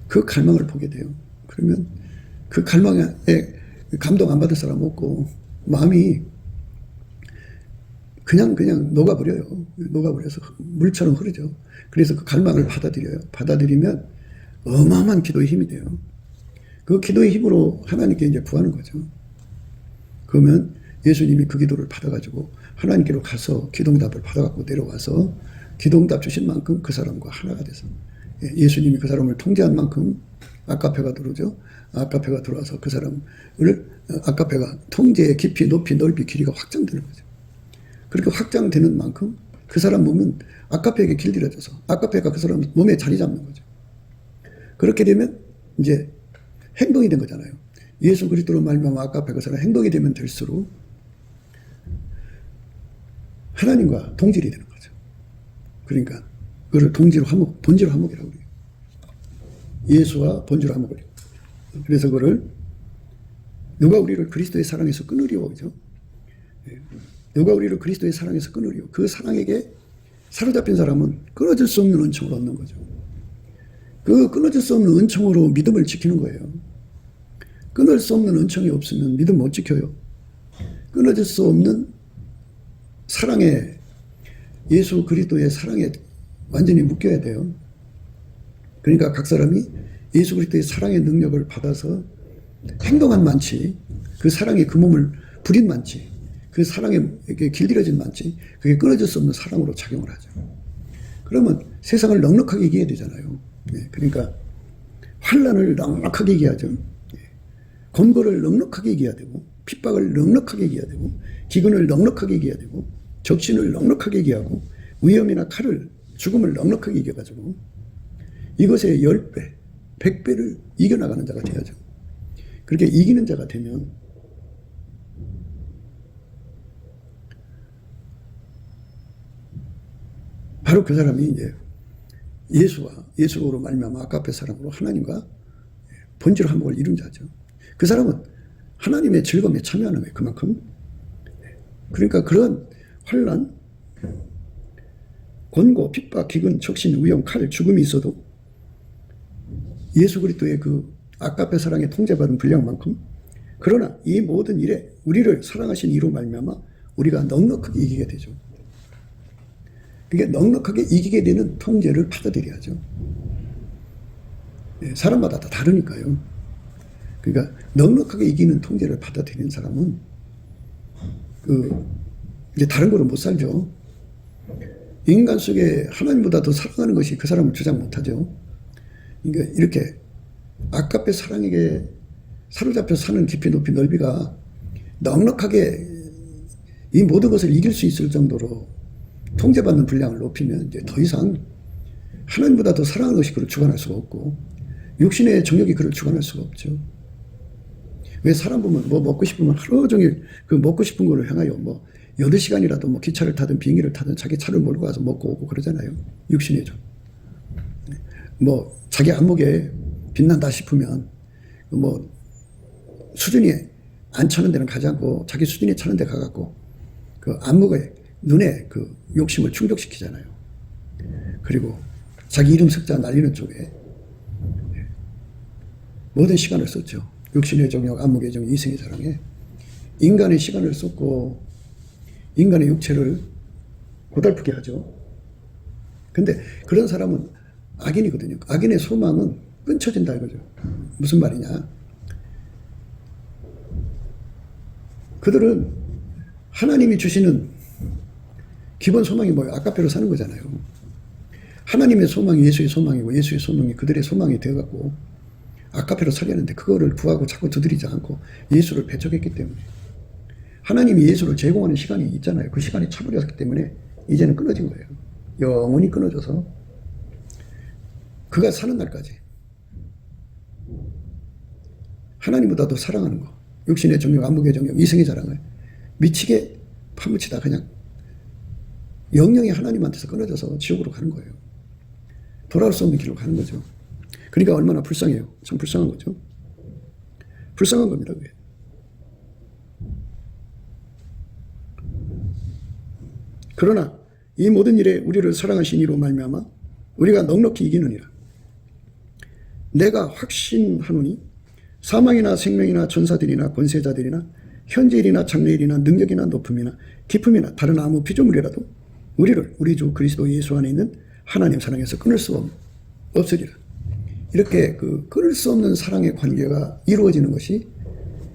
[SPEAKER 1] 그 갈망을 보게 돼요. 그러면 그 갈망에 감동 안 받을 사람 없고 마음이 그냥 녹아버려요. 녹아버려서 물처럼 흐르죠. 그래서 그 갈망을 받아들여요. 받아들이면 어마어마한 기도의 힘이 돼요. 그 기도의 힘으로 하나님께 이제 구하는 거죠. 그러면 예수님이 그 기도를 받아가지고 하나님께로 가서 기도응답을 받아갖고 내려와서 기도응답 주신 만큼 그 사람과 하나가 돼서 예수님이 그 사람을 통제한 만큼 아까페가 들어오죠. 아까페가 들어와서 그 사람을 아까페가 통제의 깊이, 높이, 넓이, 길이가 확장되는 거죠. 그렇게 확장되는 만큼 그 사람 몸은 아카페에게 길들여져서 아카페가 그 사람 몸에 자리 잡는 거죠. 그렇게 되면 이제 행동이 된 거잖아요. 예수 그리스도로 말미암아 아카페 그 사람 행동이 되면 될수록 하나님과 동질이 되는 거죠. 그러니까 그걸 동질 화목, 본질 화목이라고 그래요. 예수와 본질 화목을. 그래서 그걸 누가 우리를 그리스도의 사랑에서 끊으리오, 그죠? 누가 우리를 그리스도의 사랑에서 끊으리오. 그 사랑에게 사로잡힌 사람은 끊어질 수 없는 은총을 얻는 거죠. 그 끊어질 수 없는 은총으로 믿음을 지키는 거예요. 끊을 수 없는 은총이 없으면 믿음 못 지켜요. 끊어질 수 없는 사랑에, 예수 그리스도의 사랑에 완전히 묶여야 돼요. 그러니까 각 사람이 예수 그리스도의 사랑의 능력을 받아서 행동한 만치, 그 사랑이 그 몸을 부린 만치, 그 사랑에 길들여진 만치, 그게 끊어질 수 없는 사랑으로 작용을 하죠. 그러면 세상을 넉넉하게 이겨야 되잖아요. 그러니까 환난을 넉넉하게 이겨야죠. 권고를 넉넉하게 이겨야 되고, 핍박을 넉넉하게 이겨야 되고, 기근을 넉넉하게 이겨야 되고, 적신을 넉넉하게 이겨하고, 위험이나 칼을, 죽음을 넉넉하게 이겨가지고 이것의 10배, 100배를 이겨나가는 자가 돼야죠. 그렇게 이기는 자가 되면 바로 그 사람이 이제 예수로 말미암아 아카페 사랑으로 하나님과 본질 화목을 이룬 자죠. 그 사람은 하나님의 즐거움에 참여하는 거예요. 그만큼. 그러니까 그런 환난, 권고, 핍박, 기근, 적신, 위험, 칼, 죽음이 있어도 예수 그리스도의 그 아카페 사랑에 통제받은 분량만큼, 그러나 이 모든 일에 우리를 사랑하신 이로 말미암아 우리가 넉넉하게 이기게 되죠. 그게 넉넉하게 이기게 되는 통제를 받아들여야죠. 사람마다 다 다르니까요. 그러니까 넉넉하게 이기는 통제를 받아들이는 사람은 이제 다른 거로 못 살죠. 인간 속에 하나님보다 더 사랑하는 것이 그 사람을 주장 못하죠. 그러니까 이렇게 아카페 사랑에게 사로잡혀 사는 깊이 높이 넓이가 넉넉하게 이 모든 것을 이길 수 있을 정도로 통제받는 분량을 높이면 이제 더 이상 하나님보다 더 사랑하는 것이 그를 주관할 수가 없고, 육신의 정욕이 그를 주관할 수가 없죠. 왜 사람 보면 뭐 먹고 싶으면 하루 종일 그 먹고 싶은 거를 향하여 뭐 8시간이라도 뭐 기차를 타든 비행기를 타든 자기 차를 몰고 가서 먹고 오고 그러잖아요. 육신의 정. 뭐 자기 안목에 빛난다 싶으면 뭐 수준이 안 차는 데는 가지 않고 자기 수준이 차는 데 가갖고 그 안목에 눈에 그 욕심을 충족시키잖아요. 그리고 자기 이름 석자 날리는 쪽에 모든 시간을 썼죠. 육신의 정욕, 안목의 정욕, 이성의 사랑에 인간의 시간을 썼고 인간의 육체를 고달프게 하죠. 근데 그런 사람은 악인이거든요. 악인의 소망은 끊쳐진다 이거죠. 무슨 말이냐? 그들은 하나님이 주시는 기본 소망이 뭐예요? 아카페로 사는 거잖아요. 하나님의 소망이 예수의 소망이고 예수의 소망이 그들의 소망이 되어갖고 아카페로 살려는데 그거를 구하고 자꾸 두드리지 않고 예수를 배척했기 때문에, 하나님이 예수를 제공하는 시간이 있잖아요. 그 시간이 차버렸기 때문에 이제는 끊어진 거예요. 영원히 끊어져서 그가 사는 날까지 하나님보다 더 사랑하는 거, 육신의 정욕, 안목의 정욕, 이성의 자랑을 미치게 파묻히다 그냥 영영이 하나님한테서 끊어져서 지옥으로 가는 거예요. 돌아올 수 없는 길로 가는 거죠. 그러니까 얼마나 불쌍해요. 참 불쌍한 거죠. 불쌍한 겁니다. 그게. 그러나 이 모든 일에 우리를 사랑하신 이로 말미암아 우리가 넉넉히 이기느니라. 내가 확신하노니 사망이나 생명이나 전사들이나 권세자들이나 현재일이나 장래일이나 능력이나 높음이나 깊음이나 다른 아무 피조물이라도 우리를 우리 주 그리스도 예수 안에 있는 하나님 사랑에서 끊을 수 없으리라. 이렇게 그 끊을 수 없는 사랑의 관계가 이루어지는 것이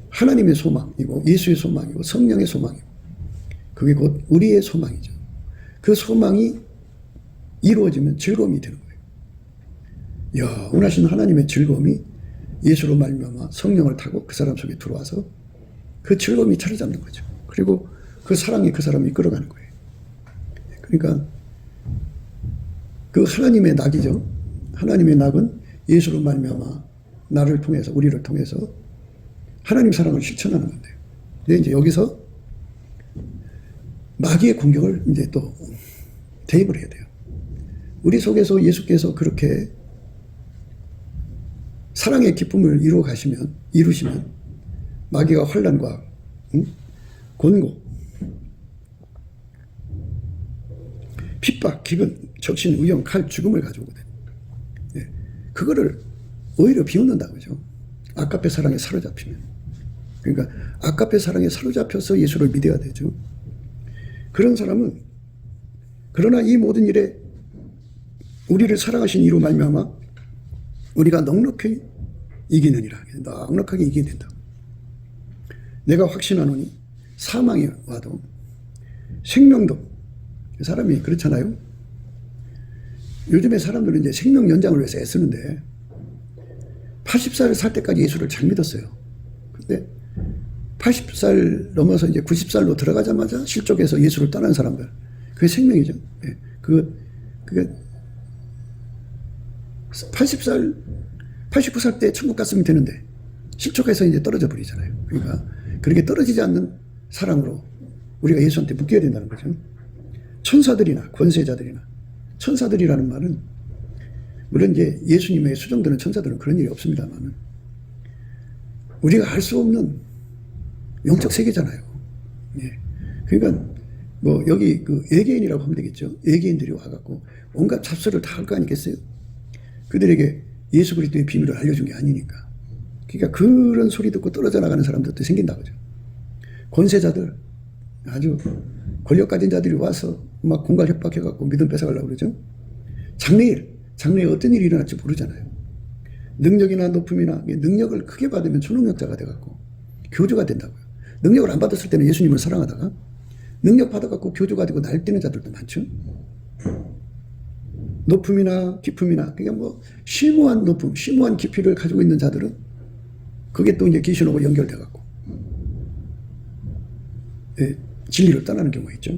[SPEAKER 1] 하나님의 소망이고 예수의 소망이고 성령의 소망이고 그게 곧 우리의 소망이죠. 그 소망이 이루어지면 즐거움이 되는 거예요. 영원하신 하나님의 즐거움이 예수로 말미암아 성령을 타고 그 사람 속에 들어와서 그 즐거움이 차려잡는 거죠. 그리고 그 사랑이 그 사람을 이끌어가는 거예요. 그러니까 그 하나님의 낙이죠. 하나님의 낙은 예수로 말미암아 나를 통해서, 우리를 통해서 하나님 사랑을 실천하는 건데요. 근데 이제 여기서 마귀의 공격을 이제 또 대입을 해야 돼요. 우리 속에서 예수께서 그렇게 사랑의 기쁨을 이루시면 마귀가 환난과 곤고, 핍박, 기근, 적신, 의형, 칼, 죽음을 가져오거든. 예. 그거를 오히려 비웃는다 그죠. 아까페 사랑에 사로잡히면. 그러니까 아까페 사랑에 사로잡혀서 예수를 믿어야 되죠. 그런 사람은 그러나 이 모든 일에 우리를 사랑하신 이로 말미암아 우리가 넉넉히 이기느니라. 넉넉하게 이기게 된다. 내가 확신하노니 사망이 와도 생명도, 사람이 그렇잖아요. 요즘에 사람들은 이제 생명 연장을 위해서 애쓰는데 80살 살 때까지 예수를 잘 믿었어요. 근데 80살 넘어서 이제 90살로 들어가자마자 실족해서 예수를 떠난 사람들, 그게 생명이죠. 예. 그게 80살, 89살 때 천국 갔으면 되는데 실족해서 이제 떨어져 버리잖아요. 그러니까 그렇게 떨어지지 않는 사랑으로 우리가 예수한테 묶여야 된다는 거죠. 천사들이나 권세자들이나, 천사들이라는 말은 물론 이제 예수님의 수종되는 천사들은 그런 일이 없습니다만 우리가 알 수 없는 영적 세계잖아요. 예. 그러니까 뭐 여기 그 외계인이라고 하면 되겠죠. 외계인들이 와갖고 온갖 잡설을 다 할 거 아니겠어요? 그들에게 예수 그리스도의 비밀을 알려준 게 아니니까. 그러니까 그런 소리 듣고 떨어져 나가는 사람들도 생긴다 그죠. 권세자들, 아주 권력 가진 자들이 와서 막 공갈 협박해갖고 믿음 뺏어가려고 그러죠. 장래에 어떤 일이 일어날지 모르잖아요. 능력이나 높음이나 능력을 크게 받으면 초능력자가 돼갖고 교주가 된다고요. 능력을 안 받았을 때는 예수님을 사랑하다가 능력 받아갖고 교주가 되고 날뛰는 자들도 많죠. 높음이나 깊음이나, 그러니까 뭐 심오한 높음, 심오한 깊이를 가지고 있는 자들은 그게 또 이제 귀신하고 연결돼갖고 예, 진리를 떠나는 경우가 있죠.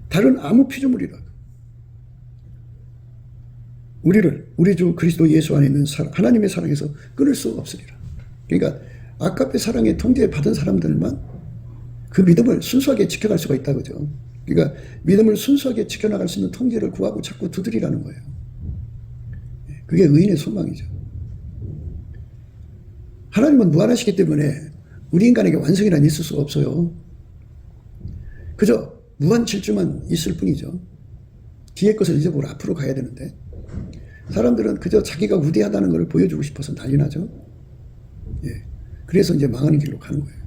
[SPEAKER 1] 다른 아무 피조물이라도 우리 주 그리스도 예수 안에 있는 하나님의 사랑에서 끊을 수 없으리라. 그러니까 아까페 사랑의 통제 받은 사람들만 그 믿음을 순수하게 지켜갈 수가 있다 그죠. 그러니까 믿음을 순수하게 지켜나갈 수 있는 통제를 구하고 자꾸 두드리라는 거예요. 그게 의인의 소망이죠. 하나님은 무한하시기 때문에 우리 인간에게 완성이란 있을 수가 없어요. 그저 무한 질주만 있을 뿐이죠. 뒤의 것을 잊어버리고 앞으로 가야 되는데 사람들은 그저 자기가 우대하다는 것을 보여주고 싶어서 난리 나죠. 예. 그래서 이제 망하는 길로 가는 거예요.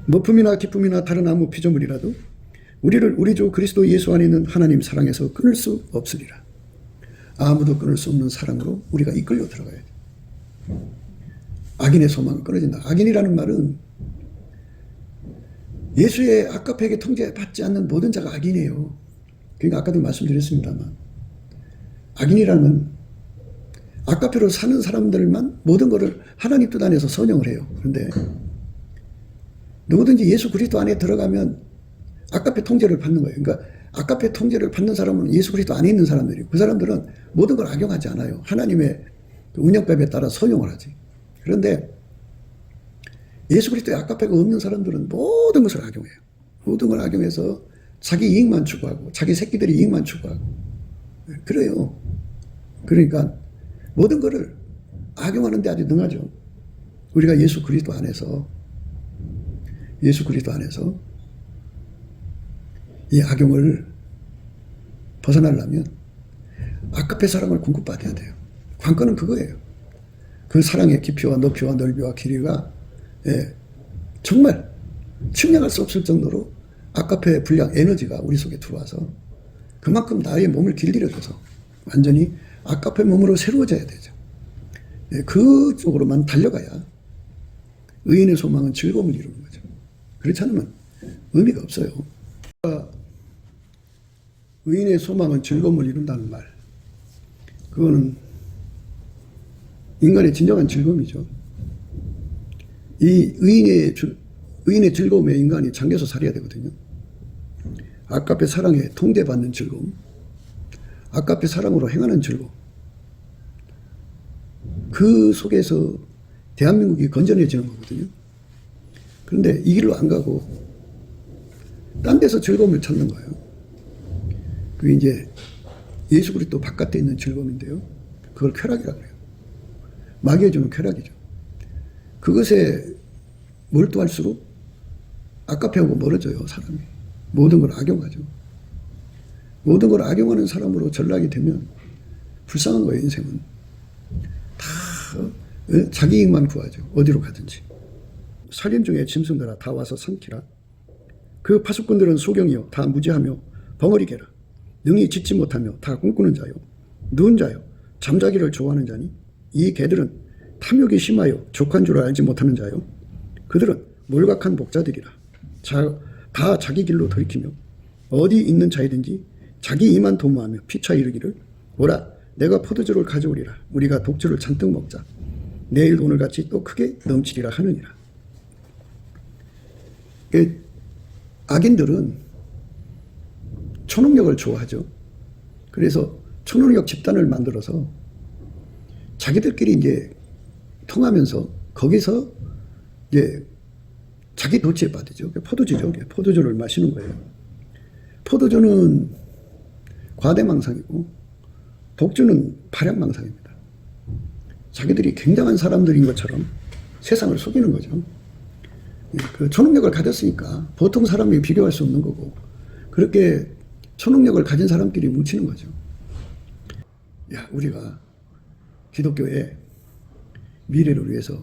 [SPEAKER 1] 높음이나 기쁨이나 다른 아무 피조물이라도 우리를 우리 주 그리스도 예수 안에 있는 하나님 사랑에서 끊을 수 없으리라. 아무도 끊을 수 없는 사랑으로 우리가 이끌려 들어가야 돼. 악인의 소망은 끊어진다. 악인이라는 말은 예수의 아까페에게 통제받지 않는 모든 자가 악인이에요. 그러니까 아까도 말씀드렸습니다만 악인이라는 아까페로 사는 사람들만 모든 것을 하나님 뜻 안에서 선용을 해요. 그런데 누구든지 예수 그리스도 안에 들어가면 아까페 통제를 받는 거예요. 그러니까 아까페 통제를 받는 사람은 예수 그리스도 안에 있는 사람들이고 그 사람들은 모든 걸 악용하지 않아요. 하나님의 운영법에 따라 선용을 하지. 그런데 예수 그리스도의 아까페가 없는 사람들은 모든 것을 악용해요. 모든 걸 악용해서 자기 이익만 추구하고 자기 새끼들이 이익만 추구하고 그래요. 그러니까 모든 것을 악용하는데 아주 능하죠. 우리가 예수 그리스도 안에서 이 악용을 벗어나려면 아까페 사랑을 공급받아야 돼요. 관건은 그거예요. 그 사랑의 깊이와 높이와 넓이와 길이가 정말 측량할 수 없을 정도로 아까페 분량 에너지가 우리 속에 들어와서 그만큼 나의 몸을 길들여줘서 완전히 아까페 몸으로 새로워져야 되죠. 그쪽으로만 달려가야 의인의 소망은 즐거움을 이루는 거죠. 그렇지 않으면 의미가 없어요. 의인의 소망은 즐거움을 이룬다는 말, 그거는 인간의 진정한 즐거움이죠. 이 의인의 의인의 즐거움에 인간이 잠겨서 살아야 되거든요. 아까페 사랑에 통제받는 즐거움, 아까페 사랑으로 행하는 즐거움, 그 속에서 대한민국이 건전해지는 거거든요. 그런데 이 길로 안 가고 딴 데서 즐거움을 찾는 거예요. 그게 이제 예수 그리스도 바깥에 있는 즐거움인데요. 그걸 쾌락이라고 해요. 마귀에 주는 쾌락이죠. 그것에 몰두할수록 아까페하고 멀어져요, 사람이. 모든 걸 악용하죠. 모든 걸 악용하는 사람으로 전락이 되면 불쌍한 거예요, 인생은. 다 자기 이익만 구하죠. 어디로 가든지. 살림 중에 짐승들아 다 와서 삼키라. 그 파수꾼들은 소경이요 다 무지하며 벙어리개라. 능히 짓지 못하며 다 꿈꾸는 자요. 누운 자요. 잠자기를 좋아하는 자니 이 개들은 탐욕이 심하여 족한 줄 알지 못하는 자요. 그들은 몰각한 목자들이라. 다 자기 길로 돌이키며 어디 있는 자이든지 자기 이만 도모하며 피차 이르기를 오라 내가 포도주를 가져오리라. 우리가 독주를 잔뜩 먹자. 내일 오늘같이 또 크게 넘치리라 하느니라. 악인들은 초능력을 좋아하죠. 그래서 초능력 집단을 만들어서 자기들끼리 이제 통하면서 거기서 이제 자기 도취에 빠지죠. 포도주죠. 포도주를 마시는 거예요. 포도주는 과대망상이고 독주는 발현망상입니다. 자기들이 굉장한 사람들인 것처럼 세상을 속이는 거죠. 그 초능력을 가졌으니까 보통 사람이 비교할 수 없는 거고 그렇게 초능력을 가진 사람끼리 뭉치는 거죠. 야, 우리가 기독교의 미래를 위해서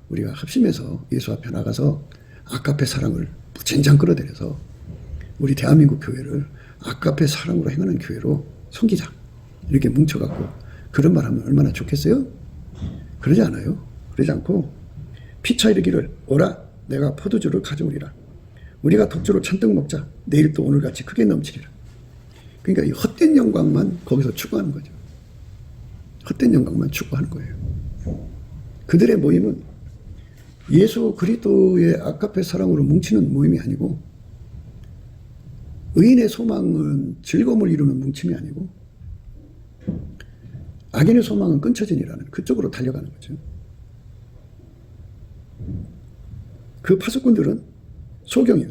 [SPEAKER 1] 우리가 합심해서 예수 앞에 나가서 아까페 사랑을 무진장 끌어들여서 우리 대한민국 교회를 아까페 사랑으로 행하는 교회로 섬기자. 이렇게 뭉쳐갖고 그런 말 하면 얼마나 좋겠어요? 그러지 않아요. 그러지 않고 피차 이르기를 오라 내가 포도주를 가져오리라. 우리가 독주를 잔뜩 먹자. 내일 또 오늘같이 크게 넘치리라. 그러니까 이 헛된 영광만 거기서 추구하는 거죠. 헛된 영광만 추구하는 거예요. 그들의 모임은 예수 그리스도의 아까페 사랑으로 뭉치는 모임이 아니고 의인의 소망은 즐거움을 이루는 뭉침이 아니고 악인의 소망은 끊쳐지니라는 그쪽으로 달려가는 거죠. 그 파수꾼들은 소경이에요.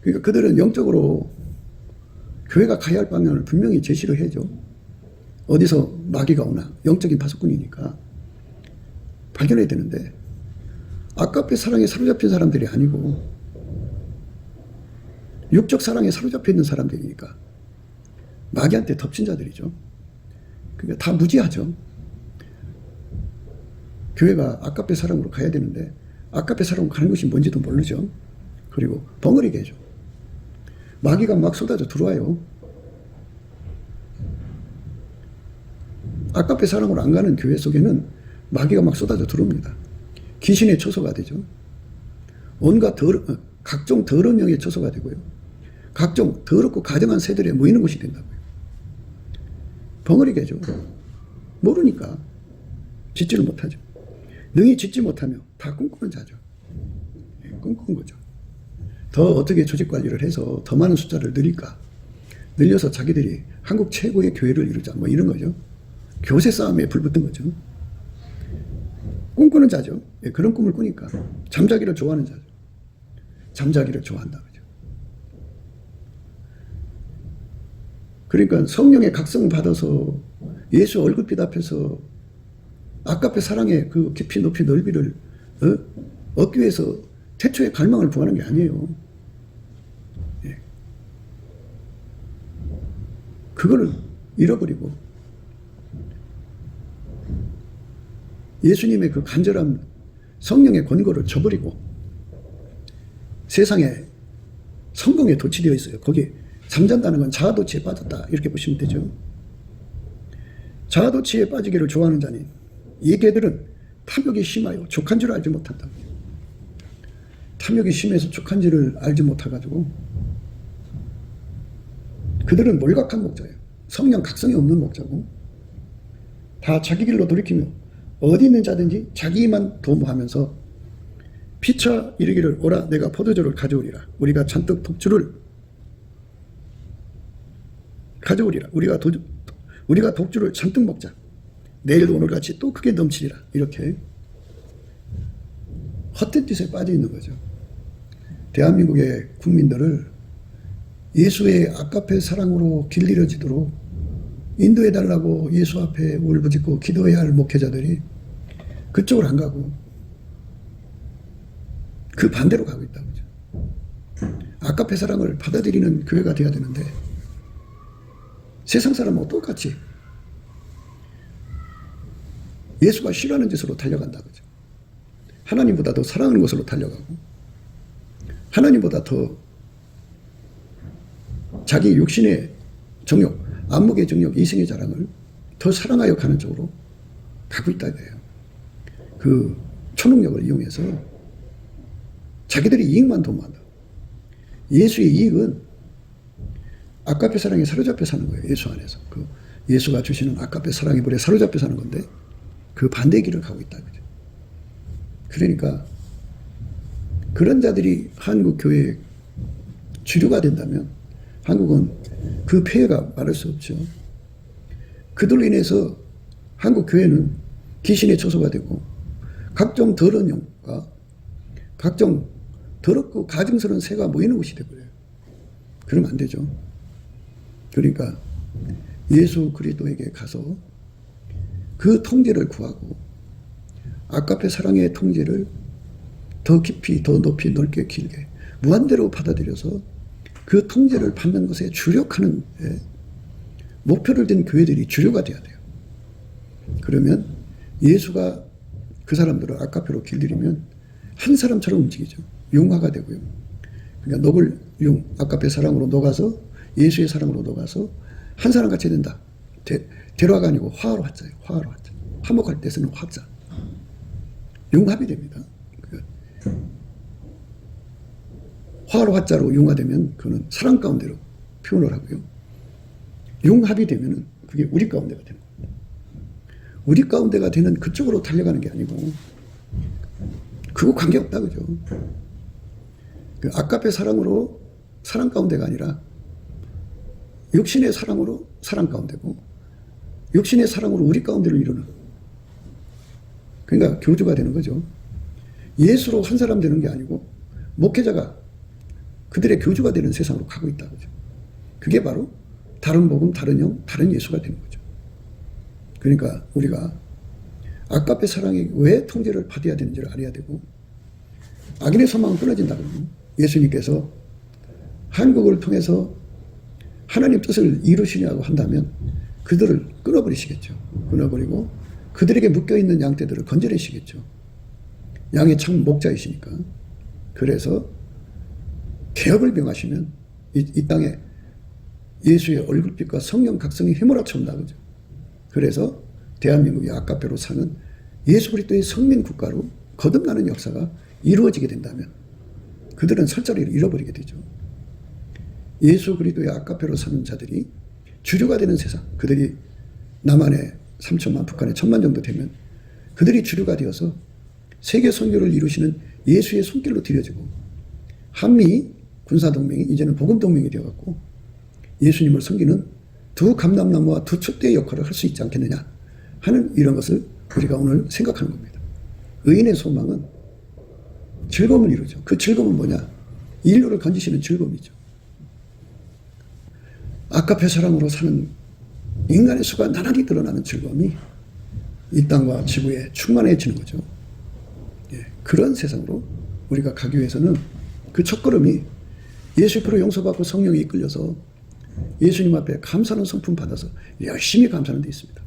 [SPEAKER 1] 그러니까 그들은 영적으로 교회가 가야 할 방향을 분명히 제시를 해줘. 어디서 마귀가 오나 영적인 파수꾼이니까 발견해야 되는데 아까페 사랑에 사로잡힌 사람들이 아니고 육적 사랑에 사로잡혀 있는 사람들이니까 마귀한테 덮친 자들이죠. 그러니까 다 무지하죠. 교회가 아까페 사랑으로 가야 되는데 아까페 사랑으로 가는 것이 뭔지도 모르죠. 그리고 벙어리게 해줘. 마귀가 막 쏟아져 들어와요. 아까페 사랑으로 안 가는 교회 속에는 마귀가 막 쏟아져 들어옵니다. 귀신의 처소가 되죠. 온갖 각종 더러운 영의 처소가 되고요. 각종 더럽고 가증한 새들에 모이는 곳이 된다고요. 벙어리게 해줘. 모르니까 짓지를 못하죠. 능히 짓지 못하며 다 꿈꾸는 자죠. 꿈꾸는 거죠. 더 어떻게 조직 관리를 해서 더 많은 숫자를 늘릴까? 늘려서 자기들이 한국 최고의 교회를 이루자. 뭐 이런 거죠. 교세 싸움에 불붙은 거죠. 꿈꾸는 자죠. 그런 꿈을 꾸니까. 잠자기를 좋아하는 자죠. 잠자기를 좋아한다. 그죠. 그러니까 성령의 각성 받아서 예수 얼굴빛 앞에서 아까페 사랑의 그 깊이 높이 넓이를 얻기 위해서 태초에 갈망을 구하는 게 아니에요. 예. 그거를 잃어버리고 예수님의 그 간절한 성령의 권고를 저버리고 세상에 성공에 도취되어 있어요. 거기 잠잔다는 건 자아도취에 빠졌다. 이렇게 보시면 되죠. 자아도취에 빠지기를 좋아하는 자니 이 개들은 탐욕이 심하여 족한 줄 알지 못한다. 탐욕이 심해서 족한지를 알지 못해가지고 그들은 몰각한 목자예요. 성령 각성이 없는 목자고 다 자기 길로 돌이키며 어디 있는 자든지 자기만 도모하면서 피차 이르기를 오라 내가 포도주를 가져오리라. 우리가 잔뜩 독주를 가져오리라. 우리가 독주를 잔뜩 먹자. 내일도 오늘같이 또 크게 넘치리라. 이렇게 헛된 짓에 빠져 있는 거죠. 대한민국의 국민들을 예수의 아까페 사랑으로 길들여지도록 인도해달라고 예수 앞에 울부짖고 기도해야 할 목회자들이 그쪽을 안 가고 그 반대로 가고 있다는 거죠. 아까페 사랑을 받아들이는 교회가 돼야 되는데 세상 사람하고 똑같이 예수가 싫어하는 짓으로 달려간다 그죠. 하나님보다 더 사랑하는 것으로 달려가고 하나님보다 더 자기 육신의 정욕, 안목의 정욕, 이성의 자랑을 더 사랑하여 가는 쪽으로 가고 있다 이거예요. 그 초능력을 이용해서 자기들이 이익만 도모한다. 예수의 이익은 아까페 사랑에 사로잡혀 사는 거예요. 예수 안에서. 그 예수가 주시는 아까페 사랑의 불에 사로잡혀 사는 건데 그 반대의 길을 가고 있다 그죠. 그러니까 그런 자들이 한국 교회의 주류가 된다면 한국은 그 폐해가 말할 수 없죠. 그들로 인해서 한국 교회는 귀신의 처소가 되고 각종 더러운 영과 각종 더럽고 가증스러운 새가 모이는 곳이 되버려요. 그러면 안 되죠. 그러니까 예수 그리스도에게 가서 그 통제를 구하고 아까페 사랑의 통제를 더 깊이 더 높이 넓게 길게 무한대로 받아들여서 그 통제를 받는 것에 주력하는 목표를 둔 교회들이 주류가 돼야 돼요. 그러면 예수가 그 사람들을 아까페로 길들이면 한 사람처럼 움직이죠. 융화가 되고요. 그러니까 녹을 아까페 사랑으로 녹아서 예수의 사랑으로 녹아서 한 사람 같이 된다. 대화가 아니고 화로 화자예요. 화로 화자. 화목할 때 쓰는 화자. 융합이 됩니다. 화로 화자로 융화되면 그거는 사랑 가운데로 표현을 하고요. 융합이 되면은 그게 우리 가운데가 되는 겁니다. 우리 가운데가 되는 그쪽으로 달려가는 게 아니고 그거 관계없다 그죠. 그 아까페 사랑으로 사랑 가운데가 아니라 육신의 사랑으로 사랑 가운데고 육신의 사랑으로 우리 가운데를 이루는 그러니까 교주가 되는 거죠. 예수로 한 사람 되는 게 아니고 목회자가 그들의 교주가 되는 세상으로 가고 있다 그죠. 그게 바로 다른 복음, 다른 영, 다른 예수가 되는 거죠. 그러니까 우리가 아까페 사랑이 왜 통제를 받아야 되는지를 알아야 되고 악인의 소망은 끊어진다 그러면 예수님께서 한국을 통해서 하나님 뜻을 이루시냐고 한다면 그들을 끊어버리시겠죠. 끊어버리고 그들에게 묶여있는 양떼들을 건져내시겠죠. 양의 참 목자이시니까. 그래서 개혁을 명하시면 이 땅에 예수의 얼굴빛과 성령 각성이 휘몰아쳐온다 그죠. 그래서 대한민국이 아까페로 사는 예수 그리스도의 성민 국가로 거듭나는 역사가 이루어지게 된다면 그들은 설자리를 잃어버리게 되죠. 예수 그리스도의 아까페로 사는 자들이 주류가 되는 세상, 그들이 남한에 3천만, 북한에 1,000만 정도 되면 그들이 주류가 되어서 세계 선교를 이루시는 예수의 손길로 들여지고 한미 군사동맹이 이제는 복음동맹이 되어갖고 예수님을 섬기는 두 감람나무와 두 촛대의 역할을 할 수 있지 않겠느냐 하는 이런 것을 우리가 오늘 생각하는 겁니다. 의인의 소망은 즐거움을 이루죠. 그 즐거움은 뭐냐? 인류를 건지시는 즐거움이죠. 아까페 사랑으로 사는 인간의 수가 나날이 늘어나는 즐거움이 이 땅과 지구에 충만해지는 거죠. 예, 그런 세상으로 우리가 가기 위해서는 그 첫걸음이 예수 피로 용서받고 성령이 이끌려서 예수님 앞에 감사하는 성품 받아서 열심히 감사하는 데 있습니다.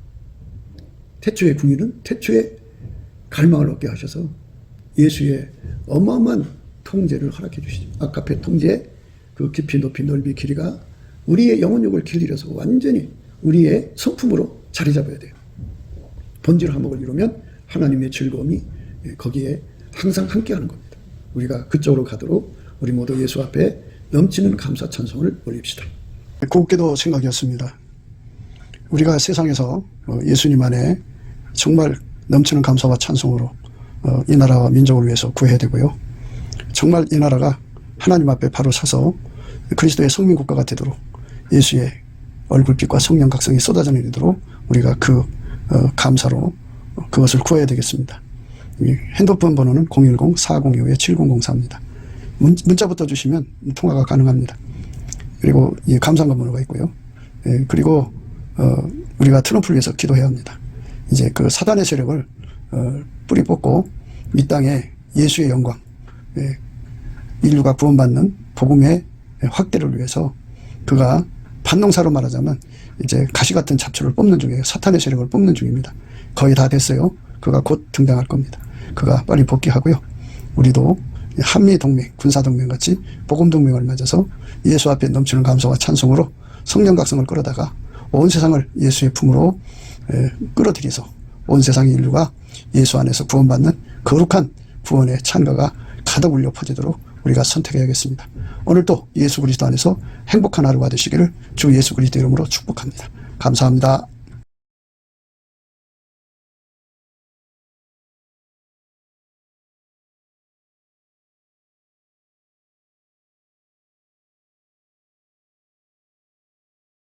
[SPEAKER 1] 태초의 궁의는 태초의 갈망을 얻게 하셔서 예수의 어마어마한 통제를 허락해 주시죠. 아까페 통제의 그 깊이 높이 넓이 길이가 우리의 영혼욕을 길들여서 완전히 우리의 성품으로 자리 잡아야 돼요. 본질 화목을 이루면 하나님의 즐거움이 거기에 항상 함께하는 겁니다. 우리가 그쪽으로 가도록 우리 모두 예수 앞에 넘치는 감사 찬송을 올립시다. 곱게도 생각이었습니다. 우리가 세상에서 예수님 안에 정말 넘치는 감사와 찬송으로 이 나라와 민족을 위해서 구해야 되고요. 정말 이 나라가 하나님 앞에 바로 서서 그리스도의 성민국가가 되도록 예수의 얼굴빛과 성령 각성이 쏟아져 내리도록 우리가 그 감사로 그것을 구해야 되겠습니다. 핸드폰 번호는 010-4025-7004입니다. 문자부터 주시면 통화가 가능합니다. 그리고 이 감사한 번호가 있고요. 그리고 우리가 트럼프를 위해서 기도해야 합니다. 이제 그 사단의 세력을 뿌리 뽑고 이 땅에 예수의 영광, 인류가 구원받는 복음의 확대를 위해서 그가 반농사로 말하자면 이제 가시 같은 잡초를 뽑는 중이에요. 사탄의 세력을 뽑는 중입니다. 거의 다 됐어요. 그가 곧 등장할 겁니다. 그가 빨리 복귀하고요. 우리도 한미동맹, 군사동맹 같이 복음동맹을 맺어서 예수 앞에 넘치는 감사와 찬송으로 성령 각성을 끌어다가 온 세상을 예수의 품으로 끌어들여서 온 세상의 인류가 예수 안에서 구원받는 거룩한 구원의 찬가가 가득 울려 퍼지도록 우리가 선택해야겠습니다. 오늘도 예수 그리스도 안에서 행복한 하루가 되시기를 주 예수 그리스도 이름으로 축복합니다. 감사합니다.